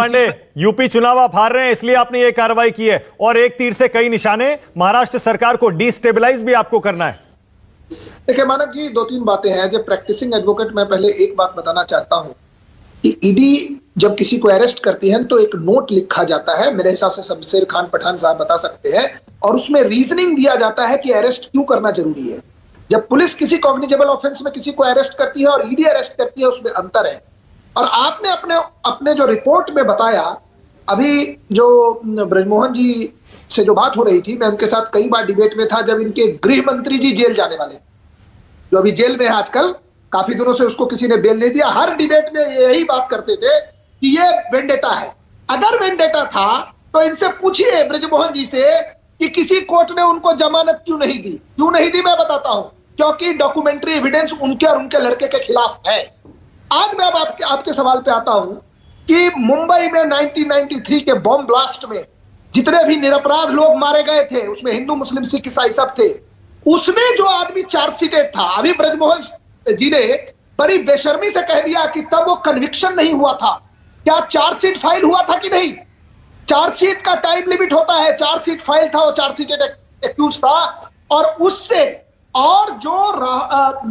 Pandey, UP चुनाव आप हार रहे हैं इसलिए आपने ये कार्रवाई की है, और एक तीर से कई निशाने, महाराष्ट्र सरकार को डिस्टेबलाइज भी आपको करना है। देखिए मानक जी, दो तीन बातें हैं। जब प्रैक्टिसिंग एडवोकेट, मैं पहले एक बात बताना चाहता हूं कि ईडी जब किसी को अरेस्ट करती है तो एक नोट लिखा जाता है, मेरे हिसाब से शमशेर खान पठान साहब बता सकते हैं, और उसमें रीजनिंग दिया जाता है कि अरेस्ट क्यों करना जरूरी है। जब पुलिस किसी कॉग्निजेबल ऑफेंस में किसी को अरेस्ट करती है और ईडी अरेस्ट करती है, उसमें अंतर है। और आपने अपने जो रिपोर्ट में बताया, अभी जो ब्रजमोहन जी से जो बात हो रही थी, मैं उनके साथ कई बार डिबेट में था जब इनके गृह मंत्री जी जेल जाने वाले, जो अभी जेल में है आजकल, काफी दिनों से उसको किसी ने बेल नहीं दिया। हर डिबेट में यही बात करते थे कि ये वेंडेटा है। अगर वेंडेटा था तो इनसे पूछिए ब्रजमोहन जी से कि किसी कोर्ट ने उनको जमानत क्यों नहीं दी। क्यों नहीं दी मैं बताता हूं, क्योंकि डॉक्यूमेंट्री एविडेंस उनके और उनके लड़के के खिलाफ है। आज मैं अब आपके सवाल पे आता हूं कि मुंबई में 1993 के बॉम्ब ब्लास्ट में जितने भी निरपराध लोग मारे गए थे, उसमें हिंदू मुस्लिम सिख ईसाई सब थे, उसमें जो आदमी चार्जशीटेड था, अभी ब्रजमोहन जी ने बड़ी बेशर्मी से कह दिया कि तब वो कन्विक्शन नहीं हुआ था। क्या चार्जशीट फाइल हुआ था कि नहीं? चार्जशीट का टाइम लिमिट होता है, चार्जशीट फाइल था, वो चार्जशीटेड एक्यूज था। और उससे और जो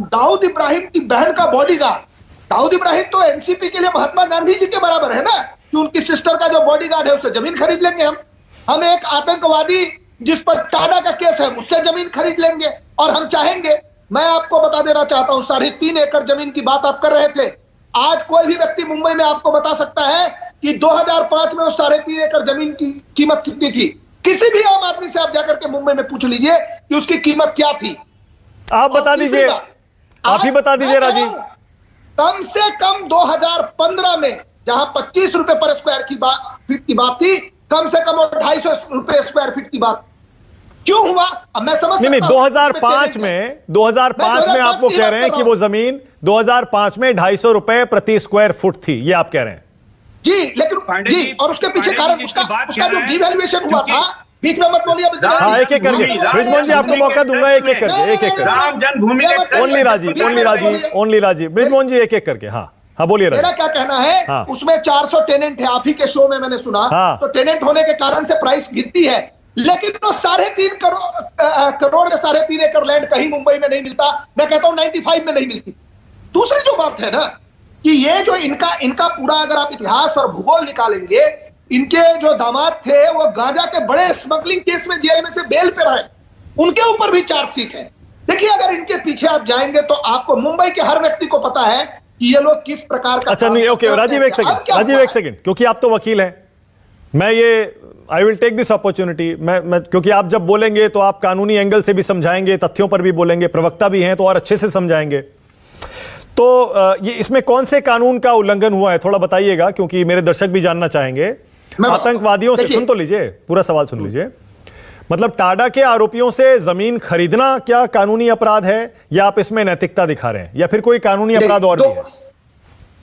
दाऊद इब्राहिम की बहन का बॉडीगार्ड, दाऊद इब्राहिम तो एनसीपी के लिए महात्मा गांधी जी के बराबर है ना, कि उनकी सिस्टर का जो बॉडीगार्ड है उससे जमीन खरीद लेंगे हम एक आतंकवादी जिस पर टाडा का केस है उससे जमीन खरीद लेंगे और हम चाहेंगे। मैं आपको बता देना चाहता हूं, 3.5 एकड़ जमीन की बात आप कर रहे थे। आज कोई भी व्यक्ति मुंबई में आपको बता सकता है कि 2005 में उस 3.5 एकड़ जमीन की कीमत कितनी थी। किसी भी आम आदमी से आप जाकर के मुंबई में पूछ लीजिए कि उसकी कीमत क्या थी। आप बता दीजिए, आप ही बता दीजिए राजीव। कम से कम 2015 में जहां 25 रुपए पर स्क्वायर फीट की बात थी, कम से कम 250 रुपए स्क्वायर फीट की बात क्यों हुआ? अब मैं समझ नहीं, 2005 में आप वो कह रहे हैं कि वो जमीन 2005 में 250 रुपए प्रति स्क्वायर फुट थी, ये आप कह रहे हैं जी। लेकिन जी, और उसके पीछे कारण उसका जो डिवैल्यूएशन हुआ था, बीच में मत बोलिए। हाँ, एक एक करके ब्रिजमोहन जी आपको मौका दूंगा, एक एक करके राम जन्मभूमि ओनली राजीव ब्रिजमोहन जी एक एक करके। हाँ हाँ, बोलिए। मेरा क्या कहना है, हाँ। उसमें 400 टेनेंट है, आप ही के शो में मैंने सुना, हाँ। तो टेनेंट होने के कारण से प्राइस गिरती है, लेकिन तो 3.5 करोड़ में 3.5 एकड़ लैंड कहीं मुंबई में नहीं मिलता। मैं कहता हूं 95 में नहीं मिलती। दूसरी जो बात है ना कि ये जो इनका पूरा अगर आप इतिहास और भूगोल निकालेंगे, इनके जो दामाद थे वो गांजा के बड़े स्मगलिंग केस में जेल में से बेल पे रहे, उनके ऊपर भी चार्जशीट है। देखिए, अगर इनके पीछे आप जाएंगे तो आपको मुंबई के हर व्यक्ति को पता है कि ये लोग किस प्रकार का। अच्छा नहीं, ओके राजीव एक सेकंड, क्योंकि आप तो वकील हैं, मैं ये I will take this opportunity, मैं क्योंकि आप जब बोलेंगे तो आप कानूनी एंगल से भी समझाएंगे, तथ्यों पर भी बोलेंगे, प्रवक्ता भी हैं तो और अच्छे से समझाएंगे। तो ये इसमें कौन से कानून का उल्लंघन हुआ है थोड़ा बताइएगा, क्योंकि मेरे दर्शक भी जानना चाहेंगे। आतंकवादियों से, सुन तो लीजिए, पूरा सवाल सुन लीजिए। मतलब टाडा के आरोपियों से जमीन खरीदना क्या कानूनी अपराध है, या आप इसमें नैतिकता दिखा रहे हैं, या फिर कोई कानूनी अपराध और भी है?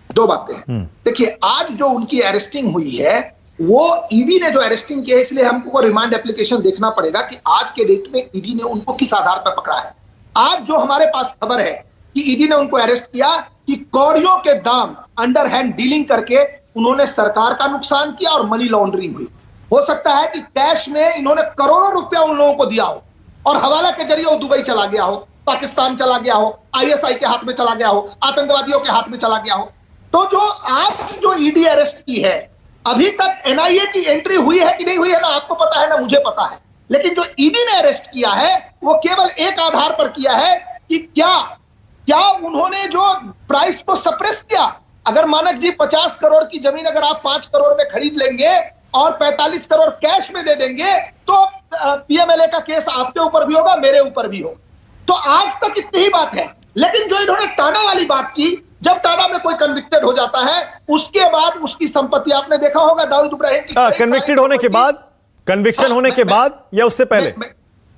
दो बातें। देखिए, आज जो उनकी अरेस्टिंग हुई है, वो ईडी ने जो अरेस्टिंग किया है, इसलिए हमको रिमांड एप्लीकेशन देखना पड़ेगा कि आज के डेट में ईडी ने उनको किस आधार पर पकड़ा है। आज जो हमारे पास खबर है कि ईडी ने उनको अरेस्ट किया कि कौड़ियों के दाम अंडर हैंड डीलिंग करके उन्होंने सरकार का नुकसान किया और मनी लॉन्ड्रिंग हुई। हो सकता है कि कैश में इन्होंने करोड़ों रुपया उन लोगों को दिया हो और हवाला के जरिए वो दुबई चला गया हो, पाकिस्तान चला गया हो, आईएसआई के हाथ में चला गया हो, आतंकवादियों के हाथ में चला गया हो। तो जो आज जो ईडी अरेस्ट की है, अभी तक एनआईए की एंट्री हुई है कि नहीं हुई है ना आपको पता है ना मुझे पता है, लेकिन जो ईडी ने अरेस्ट किया है वो केवल एक आधार पर किया है कि क्या उन्होंने जो प्राइस को सप्रेस किया। अगर मानक जी 50 करोड़ की जमीन अगर आप 5 करोड़ में खरीद लेंगे और 45 करोड़ कैश में दे देंगे तो पीएमएलए का केस आपके ऊपर भी होगा, मेरे ऊपर भी होगा। तो आज तक इतनी ही बात है। लेकिन जो इन्होंने टाडा वाली बात की, जब टाडा में कोई कन्विक्टेड हो जाता है उसके बाद उसकी संपत्ति आपने देखा होगा दाऊद इब्राहिम की कन्विक्टेड होने के बाद, कन्विक्शन होने के बाद या उससे पहले?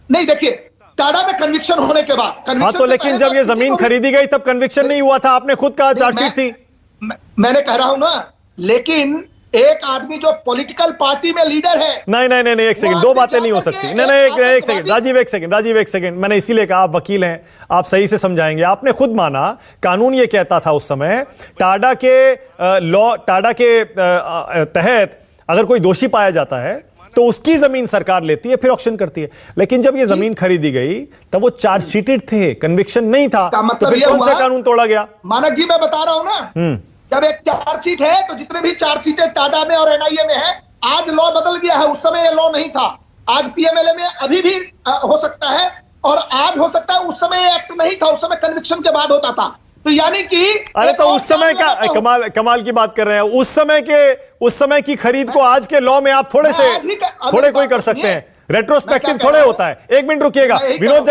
नहीं, देखिए टाडा में कन्विक्शन होने के बाद। हाँ, तो लेकिन जब ये जमीन खरीदी गई तब कन्विक्शन नहीं हुआ था, आपने खुद कहा चार्जशीट थी। मैंने कह रहा हूं ना, लेकिन एक आदमी जो पॉलिटिकल पार्टी में लीडर है, नहीं, एक सेकंड, दो बातें नहीं हो सकती। नहीं, एक सेकंड राजीव, एक सेकंड, मैंने इसीलिए कहा आप वकील हैं, आप सही से समझाएंगे। आपने खुद माना कानून ये कहता था उस समय, टाडा के तहत अगर कोई दोषी पाया जाता है तो उसकी जमीन सरकार लेती है, फिर ऑक्शन करती है। लेकिन जब ये जमीन खरीदी गई तब वो चार्जशीटेड थे, कन्विक्शन नहीं था, तो फिर कौन सा कानून तोड़ा गया? मानक जी मैं बता रहा हूं ना, जब एक चार्जशीट है तो जितने भी चार्जशीटें टाटा में और एनआईए में है, आज लॉ बदल गया है, उस समय ये लॉ नहीं था। आज पीएमएलए में अभी भी हो सकता है और आज हो सकता है, उस समय एक्ट नहीं था, उस समय कन्विक्शन के बाद होता था। तो यानी कि अरे तो उस समय का कमाल की बात कर रहे हैं, उस समय की खरीद को आज के लॉ में आप थोड़े कोई कर सकते हैं, रेट्रोस्पेक्टिव थोड़े होता है। एक मिनट रुकिएगा विनोद।